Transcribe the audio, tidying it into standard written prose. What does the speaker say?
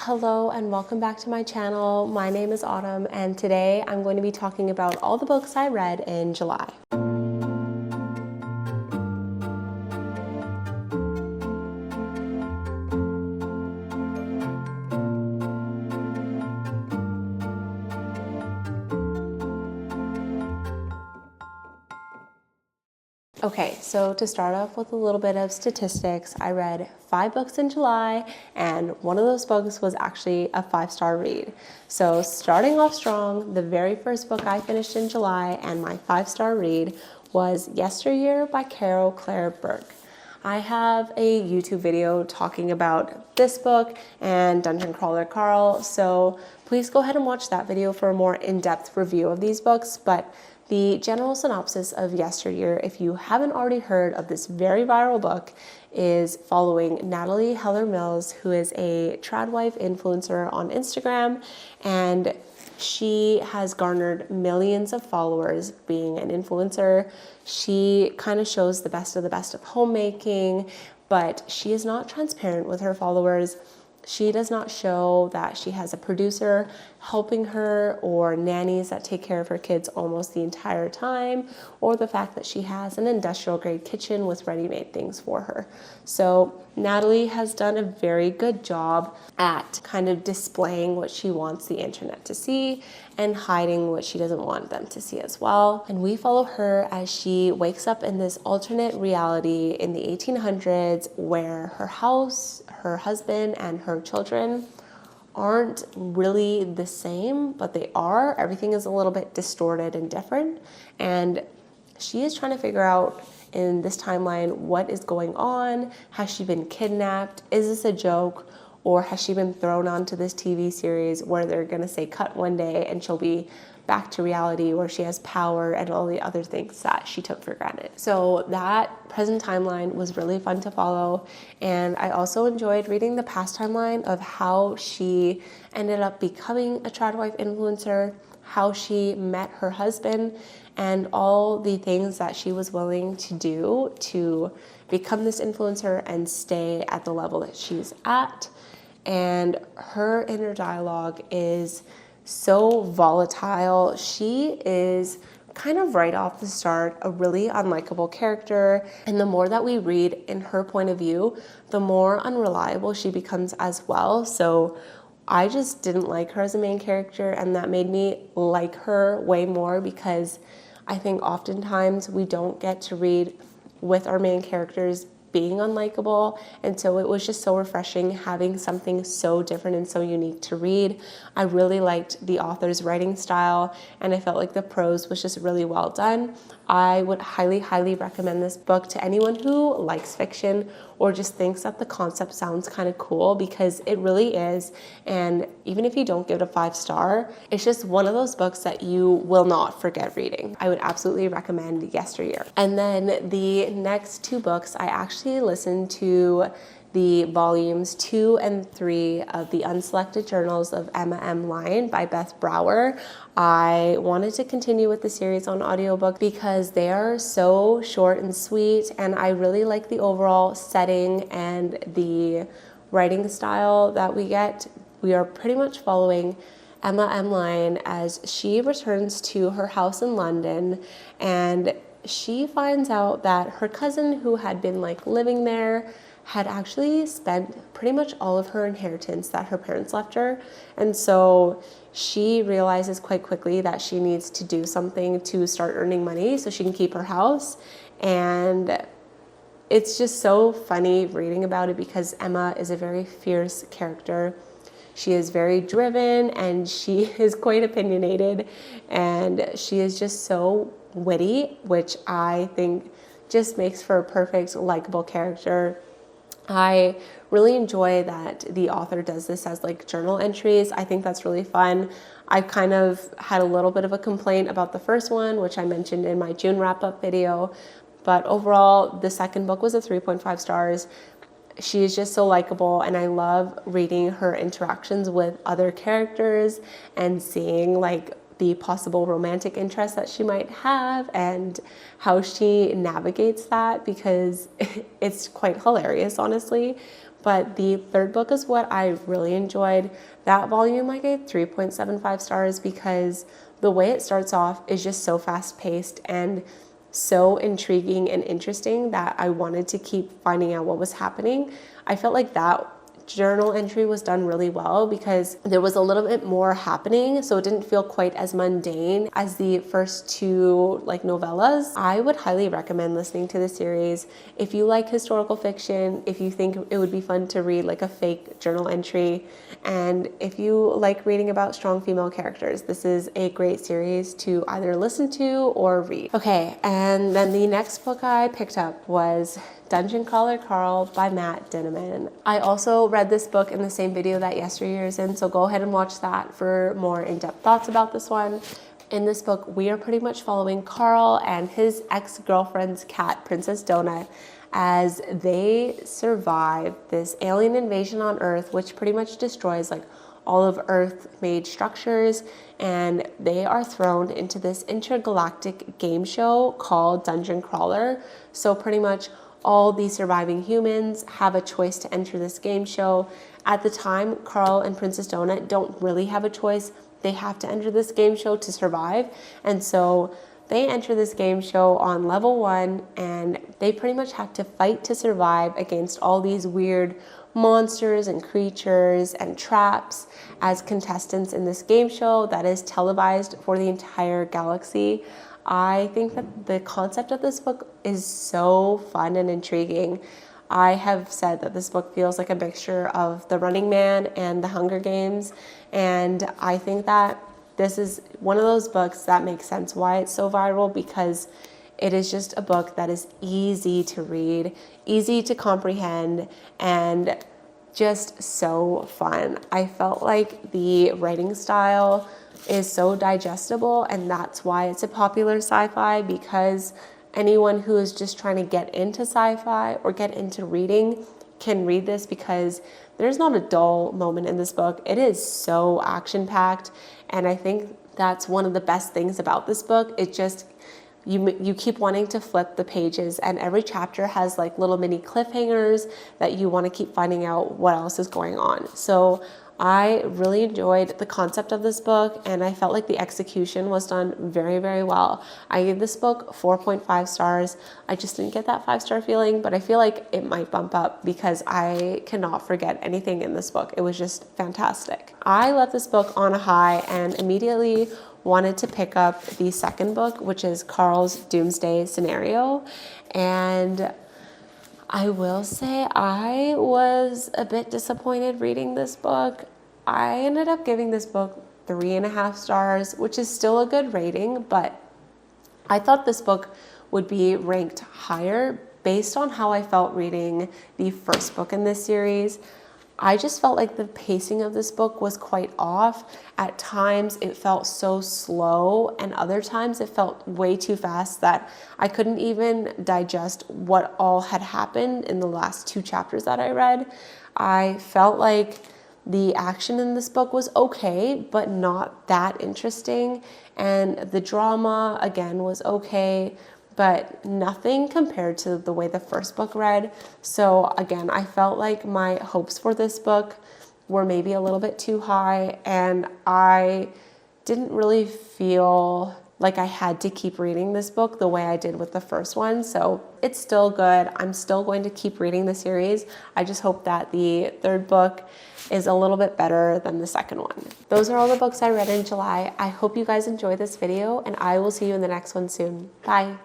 Hello and welcome back to my channel. My name is Autumn and today I'm going to be talking about all the books I read in July. Okay, so to start off with a little bit of statistics, I read 5 books in July, and one of those books was actually a 5-star read. So starting off strong, the very first book I finished in July and my 5-star read was Yesteryear by Carol Claire Burke. I have a YouTube video talking about this book and Dungeon Crawler Carl, so please go ahead and watch that video for a more in-depth review of these books. But the general synopsis of Yesteryear, if you haven't already heard of this very viral book, is following Natalie Heller Mills, who is a trad wife influencer on Instagram, and she has garnered millions of followers being an influencer. She kind of shows the best of homemaking, but she is not transparent with her followers. She does not show that she has a producer helping her or nannies that take care of her kids almost the entire time, or the fact that she has an industrial grade kitchen with ready-made things for her. So Natalie has done a very good job at kind of displaying what she wants the internet to see and hiding what she doesn't want them to see as well. And we follow her as she wakes up in this alternate reality in the 1800s where her house, her husband, and her children aren't really the same, but they are. Everything is a little bit distorted and different. And she is trying to figure out in this timeline what is going on. Has she been kidnapped? Is this a joke? Or has she been thrown onto this TV series where they're going to say cut one day and she'll be back to reality where she has power and all the other things that she took for granted. So that present timeline was really fun to follow. And I also enjoyed reading the past timeline of how she ended up becoming a trad wife influencer, how she met her husband, and all the things that she was willing to do to become this influencer and stay at the level that she's at. And her inner dialogue is so volatile. She is kind of right off the start a really unlikable character, and the more that we read in her point of view, the more unreliable she becomes as well. So I just didn't like her as a main character, and that made me like her way more, because I think oftentimes we don't get to read with our main characters being unlikable, and so it was just so refreshing having something so different and so unique to read. I really liked the author's writing style, and I felt like the prose was just really well done. I would highly recommend this book to anyone who likes fiction or just thinks that the concept sounds kind of cool, because it really is. And even if you don't give it a 5-star, it's just one of those books that you will not forget reading. I would absolutely recommend Yesteryear. And then the next 2 books, I actually listened to the volumes 2 and 3 of the Unselected Journals of Emma M. Lyon by Beth Brower. I wanted to continue with the series on audiobook because they are so short and sweet, and I really like the overall setting and the writing style that we get. We are pretty much following Emma M. Lyon as she returns to her house in London, and she finds out that her cousin, who had been living there, had actually spent pretty much all of her inheritance that her parents left her. And so she realizes quite quickly that she needs to do something to start earning money so she can keep her house. And it's just so funny reading about it because Emma is a very fierce character. She is very driven and she is quite opinionated, and she is just so witty, which I think just makes for a perfect likable character. I really enjoy that the author does this as journal entries. I think that's really fun. I kind of had a little bit of a complaint about the first one, which I mentioned in my June wrap-up video, but overall the second book was a 3.5 stars. She is just so likable, and I love reading her interactions with other characters and seeing the possible romantic interest that she might have and how she navigates that, because it's quite hilarious, honestly. But the third book is what I really enjoyed. That volume I gave 3.75 stars because the way it starts off is just so fast-paced and so intriguing and interesting that I wanted to keep finding out what was happening. I felt like that journal entry was done really well because there was a little bit more happening, so it didn't feel quite as mundane as the first two novellas. I would highly recommend listening to the series if you like historical fiction, if you think it would be fun to read like a fake journal entry, and if you like reading about strong female characters. This is a great series to either listen to or read. Okay, and then the next book I picked up was Dungeon Crawler Carl by Matt Dinniman. I also read this book in the same video that Yesteryear is in, so go ahead and watch that for more in-depth thoughts about this one. In this book, we are pretty much following Carl and his ex-girlfriend's cat, Princess Donut, as they survive this alien invasion on Earth, which pretty much destroys all of Earth-made structures, and they are thrown into this intergalactic game show called Dungeon Crawler. So pretty much all the surviving humans have a choice to enter this game show. At the time, Carl and Princess Donut don't really have a choice. They have to enter this game show to survive. And so they enter this game show on level 1, and they pretty much have to fight to survive against all these weird monsters and creatures and traps as contestants in this game show that is televised for the entire galaxy. I think that the concept of this book is so fun and intriguing. I have said that this book feels like a mixture of The Running Man and The Hunger Games, and I think that this is one of those books that makes sense why it's so viral, because it is just a book that is easy to read, easy to comprehend, and just so fun. I felt like the writing style is so digestible, and that's why it's a popular sci-fi, because anyone who is just trying to get into sci-fi or get into reading can read this, because there's not a dull moment in this book. It is so action-packed, and I think that's one of the best things about this book. It just, you keep wanting to flip the pages, and every chapter has little mini cliffhangers that you want to keep finding out what else is going on. So I really enjoyed the concept of this book, and I felt like the execution was done very, very well. I gave this book 4.5 stars. I just didn't get that 5-star feeling, but I feel like it might bump up because I cannot forget anything in this book. It was just fantastic. I left this book on a high and immediately wanted to pick up the second book, which is Carl's Doomsday Scenario. And I will say I was a bit disappointed reading this book. I ended up giving this book 3.5 stars, which is still a good rating, but I thought this book would be ranked higher based on how I felt reading the first book in this series. I just felt like the pacing of this book was quite off. At times it felt so slow, and other times it felt way too fast that I couldn't even digest what all had happened in the last 2 chapters that I read. I felt like the action in this book was okay, but not that interesting. And the drama, again, was okay, but nothing compared to the way the first book read. So again, I felt like my hopes for this book were maybe a little bit too high, and I didn't really feel like I had to keep reading this book the way I did with the first one. So it's still good. I'm still going to keep reading the series. I just hope that the third book is a little bit better than the second one. Those are all the books I read in July. I hope you guys enjoyed this video, and I will see you in the next one soon. Bye.